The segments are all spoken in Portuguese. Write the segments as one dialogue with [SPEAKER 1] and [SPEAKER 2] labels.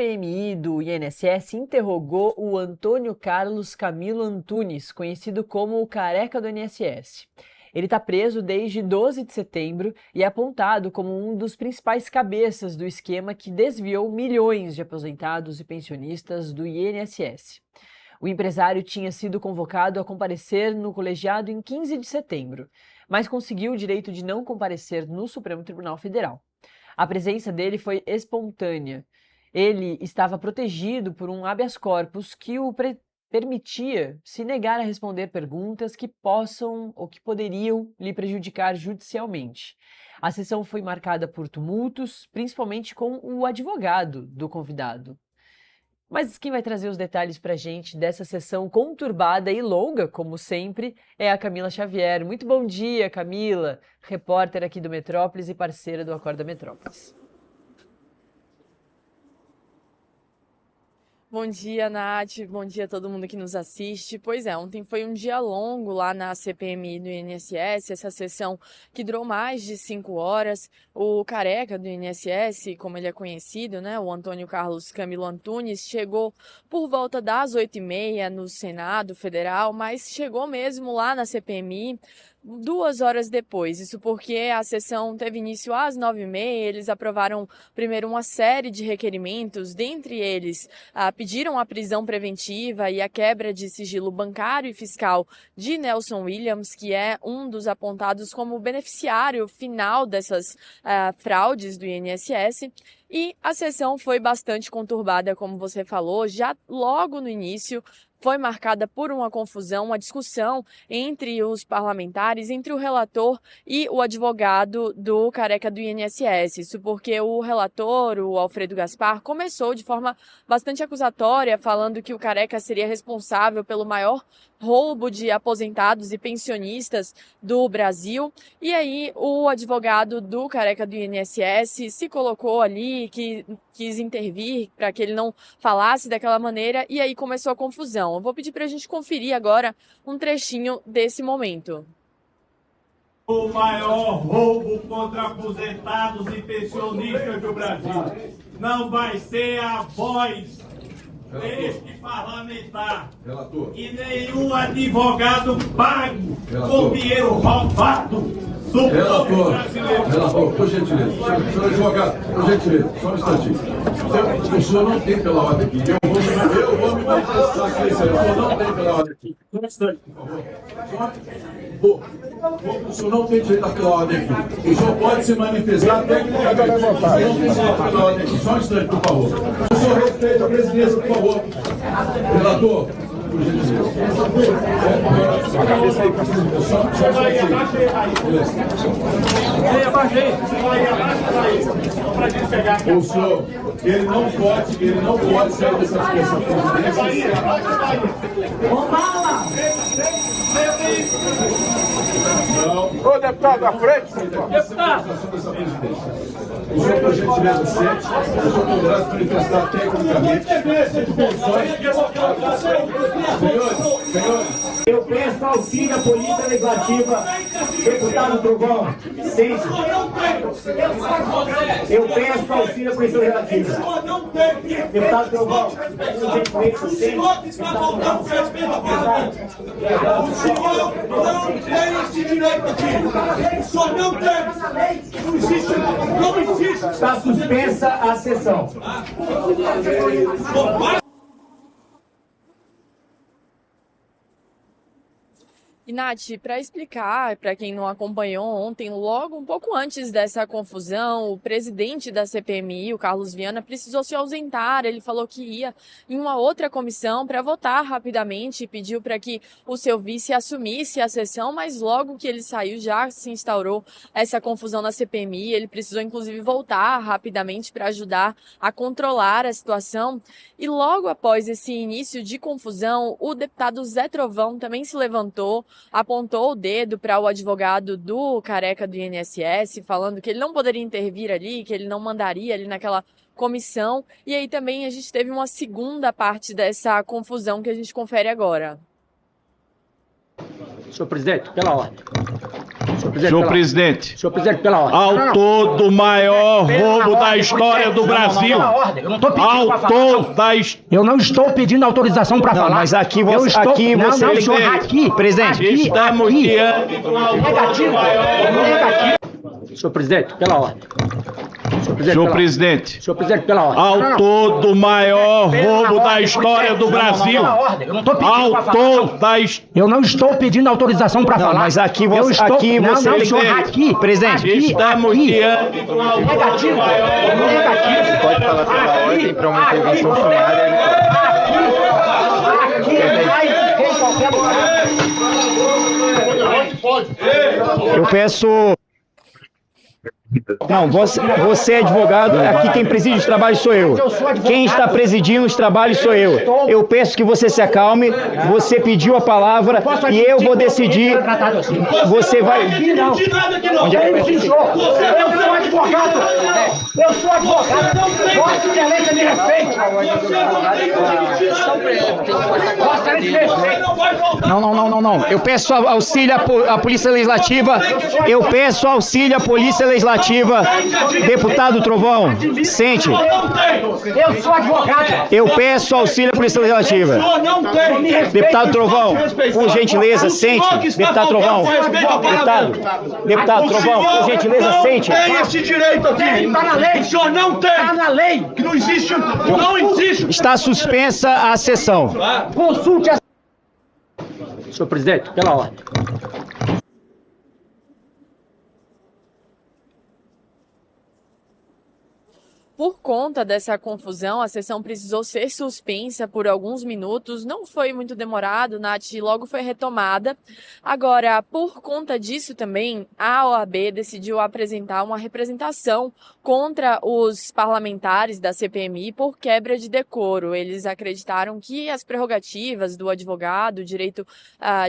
[SPEAKER 1] CPMI do INSS interrogou o Antônio Carlos Camilo Antunes, conhecido como o Careca do INSS. Ele está preso desde 12 de setembro e é apontado como um dos principais cabeças do esquema que desviou milhões de aposentados e pensionistas do INSS. O empresário tinha sido convocado a comparecer no colegiado em 15 de setembro, mas conseguiu o direito de não comparecer no Supremo Tribunal Federal. A presença dele foi espontânea. Ele estava protegido por um habeas corpus que o permitia se negar a responder perguntas que possam ou que poderiam lhe prejudicar judicialmente. A sessão foi marcada por tumultos, principalmente com o advogado do convidado. Mas quem vai trazer os detalhes para a gente dessa sessão conturbada e longa, como sempre, é a Camila Xavier. Muito bom dia, Camila, repórter aqui do Metrópolis e parceira do Acorda Metrópolis.
[SPEAKER 2] Bom dia, Nath. Bom dia a todo mundo que nos assiste. Pois é, ontem foi um dia longo lá na CPMI do INSS, essa sessão que durou mais de 5 horas. O careca do INSS, como ele é conhecido, né, o Antônio Carlos Camilo Antunes, chegou por volta das 8h30 no Senado Federal, mas chegou mesmo lá na CPMI 2 horas depois, isso porque a sessão teve início às 9h30, eles aprovaram primeiro uma série de requerimentos, dentre eles pediram a prisão preventiva e a quebra de sigilo bancário e fiscal de Nelson Williams, que é um dos apontados como beneficiário final dessas fraudes do INSS. E a sessão foi bastante conturbada, como você falou, já logo no início. Foi marcada por uma confusão, uma discussão entre os parlamentares, entre o relator e o advogado do careca do INSS. Isso porque o relator, o Alfredo Gaspar, começou de forma bastante acusatória, falando que o careca seria responsável pelo maior roubo de aposentados e pensionistas do Brasil. E aí o advogado do careca do INSS se colocou ali, que quis intervir para que ele não falasse daquela maneira, e aí começou a confusão. Eu vou pedir para a gente conferir agora um trechinho desse momento.
[SPEAKER 3] O maior roubo contra aposentados e pensionistas do Brasil não vai ser a voz deste parlamentar e nenhum advogado pago com dinheiro roubado do povo brasileiro.
[SPEAKER 4] Relator, por gentileza. Senhor advogado, por gentileza, só um instantinho. O senhor não tem pela ordem aqui. Eu vou me manifestar aqui, senhor. O senhor não tem pela ordem aqui. Um instante, por favor. O senhor não tem direito pela ordem aqui. O senhor pode se manifestar tecnicamente. O senhor não tem direito pela ordem aqui. Só um instante, por favor. O senhor respeita a presidência, por favor. Relator, por gentileza. A cabeça aí, só um instante. O senhor, ele não pode sair dessa situação.
[SPEAKER 5] Ô, deputado, à frente, deputado!
[SPEAKER 4] O senhor, por gentileza, sente. O senhor poderá se manifestar tecnicamente. Senhores.
[SPEAKER 6] Eu peço auxílio à Polícia Legislativa, deputado Trovão, sente. Eu peço auxílio à Polícia Legislativa. Deputado Trovão,
[SPEAKER 3] O senhor está voltando para o senhor não tem esse direito aqui. O senhor não tem. Não existe.
[SPEAKER 6] está suspensa a sessão.
[SPEAKER 2] E, Nath, para explicar, para quem não acompanhou ontem, logo um pouco antes dessa confusão, o presidente da CPMI, o Carlos Viana, precisou se ausentar. Ele falou que ia em uma outra comissão para votar rapidamente e pediu para que o seu vice assumisse a sessão, mas logo que ele saiu já se instaurou essa confusão na CPMI. Ele precisou, inclusive, voltar rapidamente para ajudar a controlar a situação. E logo após esse início de confusão, o deputado Zé Trovão também se levantou, apontou o dedo para o advogado do careca do INSS, falando que ele não poderia intervir ali, que ele não mandaria ali naquela comissão. E aí também a gente teve uma segunda parte dessa confusão que a gente confere agora.
[SPEAKER 5] Senhor presidente, pela ordem.
[SPEAKER 7] Senhor presidente,
[SPEAKER 6] pela ordem.
[SPEAKER 7] autor do maior roubo da história do Brasil.
[SPEAKER 6] Eu não estou pedindo autorização para falar.
[SPEAKER 7] Mas aqui
[SPEAKER 6] eu
[SPEAKER 7] você,
[SPEAKER 6] estou...
[SPEAKER 7] aqui
[SPEAKER 6] não,
[SPEAKER 7] você
[SPEAKER 6] não,
[SPEAKER 7] tem
[SPEAKER 6] senhor, aqui,
[SPEAKER 7] presidente,
[SPEAKER 6] aqui,
[SPEAKER 7] estamos
[SPEAKER 6] aqui.
[SPEAKER 7] diante do autor
[SPEAKER 6] Negativo.
[SPEAKER 7] do maior
[SPEAKER 6] Negativo. Senhor presidente, pela ordem.
[SPEAKER 7] Senhor presidente,
[SPEAKER 6] Senhor presidente, pela ordem.
[SPEAKER 7] autor do maior roubo da história do Brasil.
[SPEAKER 6] Eu não estou pedindo autorização para falar.
[SPEAKER 7] Mas aqui
[SPEAKER 6] eu
[SPEAKER 7] você,
[SPEAKER 6] estou...
[SPEAKER 7] aqui
[SPEAKER 6] não,
[SPEAKER 7] você
[SPEAKER 6] não,
[SPEAKER 7] tem
[SPEAKER 6] senhor, aqui.
[SPEAKER 7] presidente,
[SPEAKER 6] aqui,
[SPEAKER 7] estamos
[SPEAKER 6] aqui.
[SPEAKER 7] diante do autor
[SPEAKER 6] Negativo.
[SPEAKER 7] do maior
[SPEAKER 6] Negativo.
[SPEAKER 8] Você pode falar pela ordem para uma intervenção sumária.
[SPEAKER 6] Aqui, em qualquer lugar.
[SPEAKER 7] Eu peço... Não, você é advogado, aqui quem preside os trabalhos sou eu. Quem está presidindo os trabalhos sou eu. Eu peço que você se acalme, você pediu a palavra e eu vou decidir. Você vai...
[SPEAKER 6] Não.
[SPEAKER 7] Onde é que
[SPEAKER 6] Eu sou advogado. Eu sou advogado. Vossa Excelência me respeite. Vossa Excelência.
[SPEAKER 7] Não. Eu peço auxílio à Polícia Legislativa. Eu peço auxílio à Polícia Legislativa. Deputado Trovão, sente.
[SPEAKER 6] Eu sou advogado.
[SPEAKER 7] Eu peço auxílio à Polícia Legislativa. Deputado Trovão, por gentileza, sente. Deputado Trovão. Deputado Trovão, por gentileza, sente.
[SPEAKER 3] Tem esse direito aqui.
[SPEAKER 6] Está na lei.
[SPEAKER 3] O senhor não tem.
[SPEAKER 6] Está na lei.
[SPEAKER 3] Que não existe. Não existe.
[SPEAKER 7] Está suspensa a sessão.
[SPEAKER 6] Consulte a... Senhor presidente, pela ordem.
[SPEAKER 2] Por conta dessa confusão, a sessão precisou ser suspensa por alguns minutos. Não foi muito demorado, Nath, logo foi retomada. Agora, por conta disso também, a OAB decidiu apresentar uma representação contra os parlamentares da CPMI por quebra de decoro. Eles acreditaram que as prerrogativas do advogado, o direito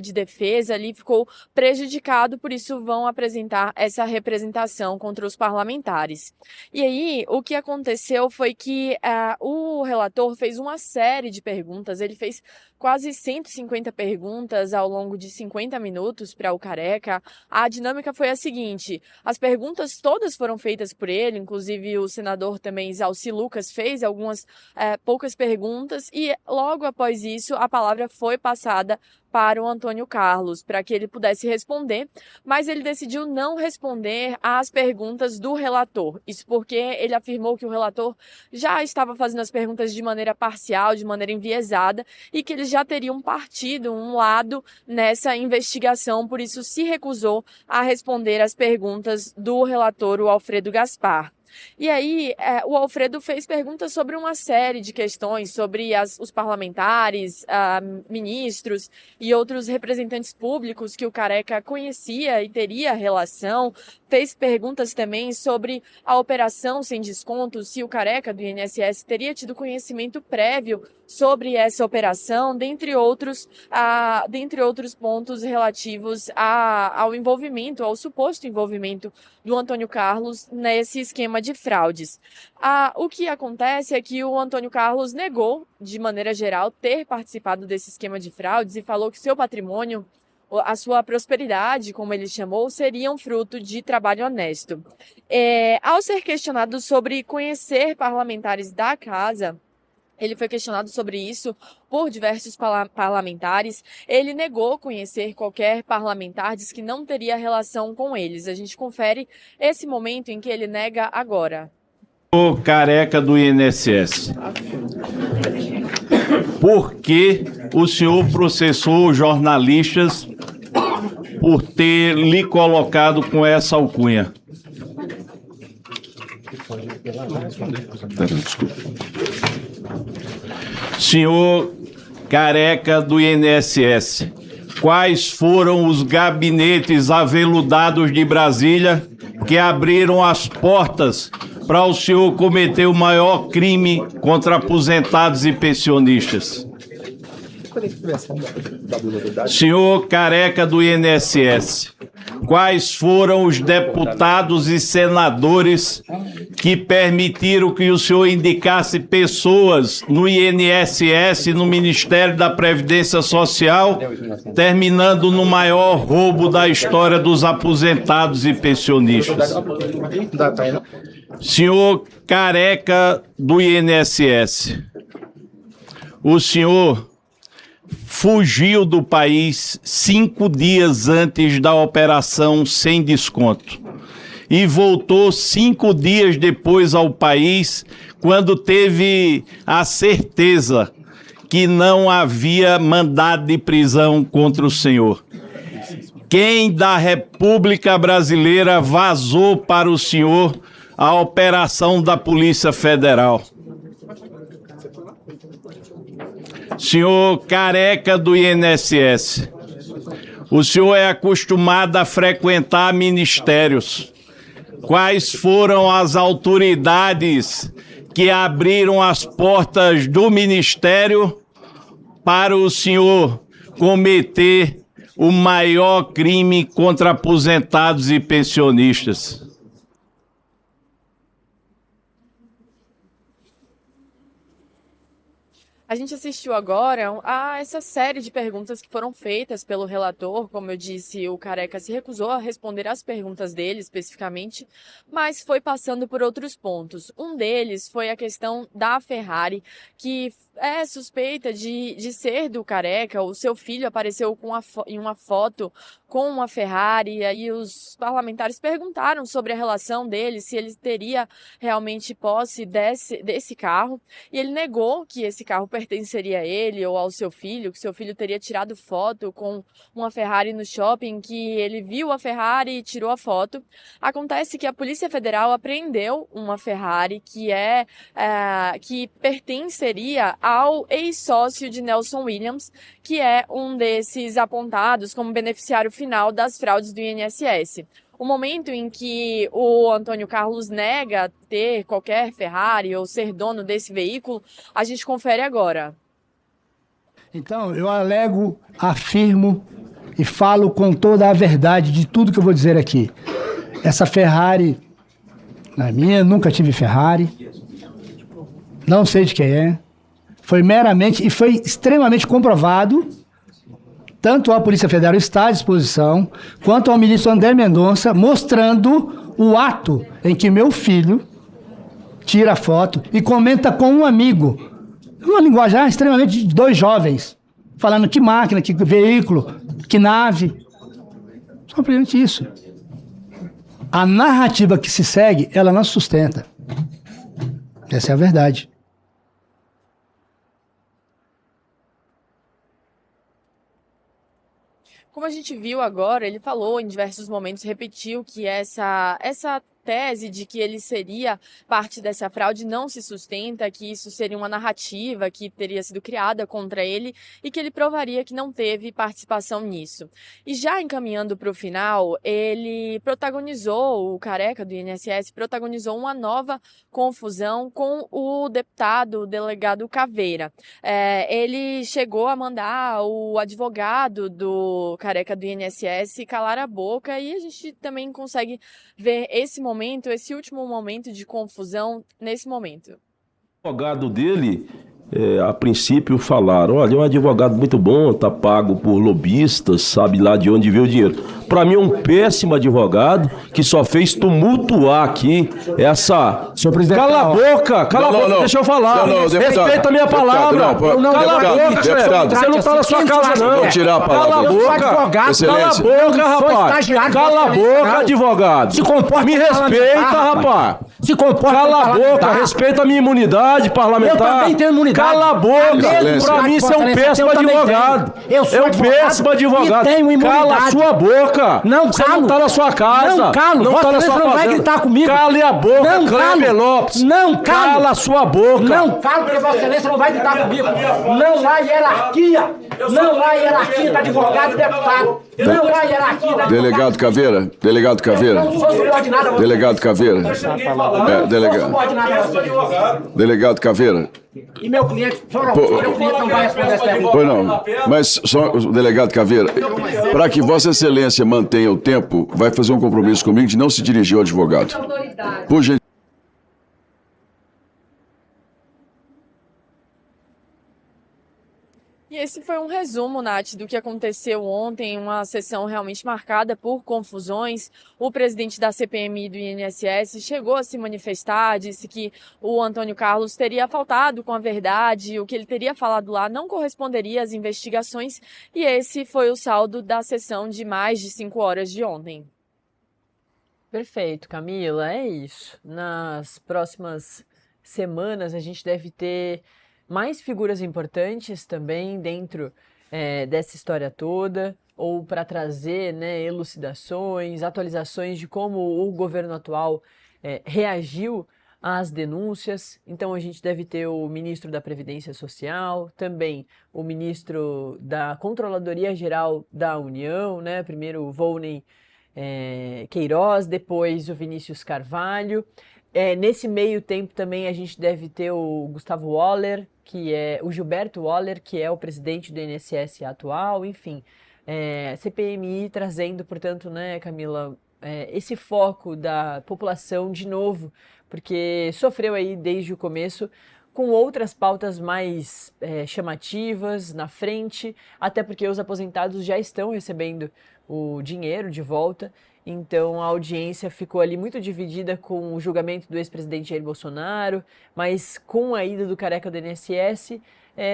[SPEAKER 2] de defesa ali ficou prejudicado, por isso vão apresentar essa representação contra os parlamentares. E aí, o que aconteceu foi que o relator fez uma série de perguntas, ele fez quase 150 perguntas ao longo de 50 minutos para o Careca. A dinâmica foi a seguinte: as perguntas todas foram feitas por ele, inclusive o senador também Zalci Lucas fez algumas poucas perguntas e logo após isso a palavra foi passada para o Antônio Carlos, para que ele pudesse responder, mas ele decidiu não responder às perguntas do relator. Isso porque ele afirmou que o relator já estava fazendo as perguntas de maneira parcial, de maneira enviesada, e que eles já teriam partido um lado nessa investigação, por isso se recusou a responder às perguntas do relator, o Alfredo Gaspar. E aí, o Alfredo fez perguntas sobre uma série de questões, sobre os parlamentares, ministros e outros representantes públicos que o Careca conhecia e teria relação. Fez perguntas também sobre a operação sem desconto, se o Careca do INSS teria tido conhecimento prévio sobre essa operação, dentre outros pontos relativos ao envolvimento, ao suposto envolvimento do Antônio Carlos nesse esquema de fraudes. O que acontece é que o Antônio Carlos negou, de maneira geral, ter participado desse esquema de fraudes e falou que seu patrimônio, a sua prosperidade, como ele chamou, seria um fruto de trabalho honesto. Ao ser questionado sobre conhecer parlamentares da casa, ele foi questionado sobre isso por diversos parlamentares. Ele negou conhecer qualquer parlamentar, diz que não teria relação com eles. A gente confere esse momento em que ele nega agora.
[SPEAKER 7] O Careca do INSS. Por que o senhor processou jornalistas por ter lhe colocado com essa alcunha? Senhor Careca do INSS, quais foram os gabinetes aveludados de Brasília que abriram as portas para o senhor cometer o maior crime contra aposentados e pensionistas?
[SPEAKER 9] Senhor Careca do INSS, quais foram os deputados e senadores que permitiram que o senhor indicasse pessoas no INSS, no Ministério da Previdência Social, terminando no maior roubo da história dos aposentados e pensionistas? Senhor Careca do INSS, o senhor fugiu do país 5 dias antes da operação sem desconto e voltou 5 dias depois ao país, quando teve a certeza que não havia mandado de prisão contra o senhor. Quem da República Brasileira vazou para o senhor a operação da Polícia Federal? Senhor Careca do INSS, o senhor é acostumado a frequentar ministérios. Quais foram as autoridades que abriram as portas do ministério para o senhor cometer o maior crime contra aposentados e pensionistas?
[SPEAKER 2] A gente assistiu agora a essa série de perguntas que foram feitas pelo relator. Como eu disse, o Careca se recusou a responder às perguntas dele especificamente, mas foi passando por outros pontos. Um deles foi a questão da Ferrari, que é suspeita de ser do Careca. O seu filho apareceu em uma foto com uma Ferrari, e aí os parlamentares perguntaram sobre a relação dele, se ele teria realmente posse desse carro, e ele negou que esse carro pertenceria a ele ou ao seu filho, que seu filho teria tirado foto com uma Ferrari no shopping, que ele viu a Ferrari e tirou a foto. Acontece que a Polícia Federal apreendeu uma Ferrari que pertenceria ao ex-sócio de Nelson Williams, que é um desses apontados como beneficiário final das fraudes do INSS. O momento em que o Antônio Carlos nega ter qualquer Ferrari ou ser dono desse veículo, a gente confere agora.
[SPEAKER 10] Então, eu alego, afirmo e falo com toda a verdade de tudo que eu vou dizer aqui. Essa Ferrari não é minha, nunca tive Ferrari, não sei de quem é. Foi meramente e foi extremamente comprovado. Tanto a Polícia Federal está à disposição, quanto ao ministro André Mendonça, mostrando o ato em que meu filho tira a foto e comenta com um amigo. Uma linguagem extremamente de dois jovens, falando que máquina, que veículo, que nave. Simplesmente isso. A narrativa que se segue, ela não se sustenta. Essa é a verdade.
[SPEAKER 2] Como a gente viu agora, ele falou em diversos momentos, repetiu que essa tese de que ele seria parte dessa fraude não se sustenta, que isso seria uma narrativa que teria sido criada contra ele e que ele provaria que não teve participação nisso. E já encaminhando para o final, ele protagonizou, o Careca do INSS, protagonizou uma nova confusão com o delegado Caveira. Ele chegou a mandar o advogado do Careca do INSS calar a boca, e a gente também consegue ver esse último momento de confusão nesse momento.
[SPEAKER 11] O advogado dele, a princípio falaram, olha, é um advogado muito bom, tá pago por lobistas, sabe lá de onde veio o dinheiro. Para mim é um péssimo advogado que só fez tumultuar aqui essa...
[SPEAKER 10] Senhor presidente,
[SPEAKER 11] cala a boca, deixa eu falar. Respeita a minha palavra. Cala a boca, chefe. Você não tá na sua casa, não.
[SPEAKER 4] Vou tirar a palavra.
[SPEAKER 11] Cala a boca. Cala a boca, rapaz. Cala a boca, advogado.
[SPEAKER 10] Se comporta.
[SPEAKER 11] Me respeita, rapaz.
[SPEAKER 10] Se comporta.
[SPEAKER 11] Cala a boca, respeita a minha imunidade parlamentar.
[SPEAKER 10] Eu também tenho imunidade.
[SPEAKER 11] Cala a boca. Pra mim, você é um péssimo advogado. Eu sou péssimo advogado. Cala a sua boca.
[SPEAKER 10] Não,
[SPEAKER 11] você não tá na sua casa.
[SPEAKER 10] Não, calo.
[SPEAKER 11] Não tá na sua
[SPEAKER 10] não vai gritar comigo.
[SPEAKER 11] Cale a boca,
[SPEAKER 10] não,
[SPEAKER 11] Kleber Lopes.
[SPEAKER 10] Não, calo.
[SPEAKER 11] Cala a sua boca.
[SPEAKER 10] Não, calo, porque Vossa Excelência não vai gritar comigo. Não há hierarquia. Não há hierarquia da advogado e deputado. Não há hierarquia da advogado.
[SPEAKER 4] Delegado Caveira. Delegado Caveira.
[SPEAKER 10] Eu não sou subordinado a você.
[SPEAKER 4] Delegado Caveira.
[SPEAKER 10] Delegado.
[SPEAKER 4] Delegado Caveira.
[SPEAKER 6] E meu cliente, meu cliente não vai responder essa pergunta.
[SPEAKER 4] Pois não, mas só o delegado Caveira, para que Vossa Excelência mantenha o tempo, vai fazer um compromisso comigo de não se dirigir ao advogado. Por gentileza.
[SPEAKER 2] E esse foi um resumo, Nath, do que aconteceu ontem, uma sessão realmente marcada por confusões. O presidente da CPMI do INSS chegou a se manifestar, disse que o Antônio Carlos teria faltado com a verdade, o que ele teria falado lá não corresponderia às investigações, e esse foi o saldo da sessão de mais de 5 horas de ontem.
[SPEAKER 1] Perfeito, Camila, é isso. Nas próximas semanas a gente deve ter mais figuras importantes também dentro dessa história toda, ou para trazer, né, elucidações, atualizações de como o governo atual reagiu às denúncias. Então a gente deve ter o ministro da Previdência Social, também o ministro da Controladoria Geral da União, né, primeiro o Volney Queiroz, depois o Vinícius Carvalho. Nesse meio tempo também a gente deve ter o Gustavo Waller, que é o Gilberto Waller, que é o presidente do INSS atual, enfim, CPMI trazendo, portanto, né, Camila, esse foco da população de novo, porque sofreu aí desde o começo com outras pautas mais chamativas na frente, até porque os aposentados já estão recebendo o dinheiro de volta. Então a audiência ficou ali muito dividida com o julgamento do ex-presidente Jair Bolsonaro, mas com a ida do careca do INSS,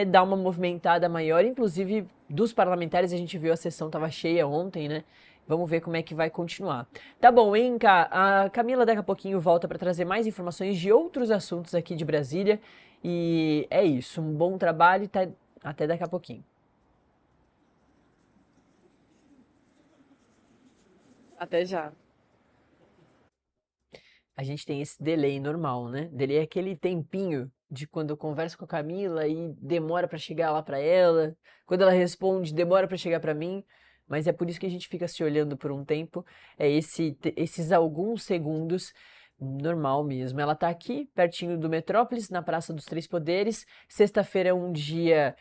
[SPEAKER 1] dá uma movimentada maior, inclusive dos parlamentares. A gente viu a sessão estava cheia ontem, né? Vamos ver como é que vai continuar. Tá bom, hein, Cá? A Camila daqui a pouquinho volta para trazer mais informações de outros assuntos aqui de Brasília. E é isso, um bom trabalho e até daqui a pouquinho.
[SPEAKER 2] Até já.
[SPEAKER 1] A gente tem esse delay normal, né? Delay é aquele tempinho de quando eu converso com a Camila e demora para chegar lá para ela. Quando ela responde, demora para chegar para mim. Mas é por isso que a gente fica se olhando por um tempo. Esses alguns segundos, normal mesmo. Ela tá aqui, pertinho do Metrópolis, na Praça dos Três Poderes. Sexta-feira é um dia,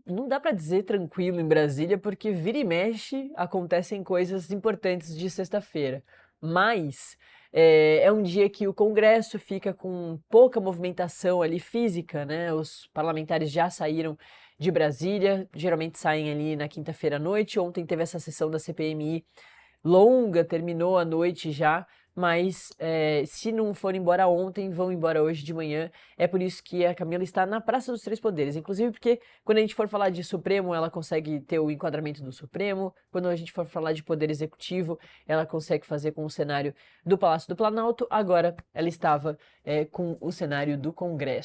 [SPEAKER 1] não dá para dizer tranquilo em Brasília, porque vira e mexe acontecem coisas importantes de sexta-feira. Mas é um dia que o Congresso fica com pouca movimentação ali física, né? Os parlamentares já saíram de Brasília, geralmente saem ali na quinta-feira à noite. Ontem teve essa sessão da CPMI longa, terminou à noite já, mas se não foram embora ontem, vão embora hoje de manhã. É por isso que a Camila está na Praça dos Três Poderes, inclusive porque quando a gente for falar de Supremo, ela consegue ter o enquadramento do Supremo. Quando a gente for falar de Poder Executivo, ela consegue fazer com o cenário do Palácio do Planalto. Agora ela estava com o cenário do Congresso.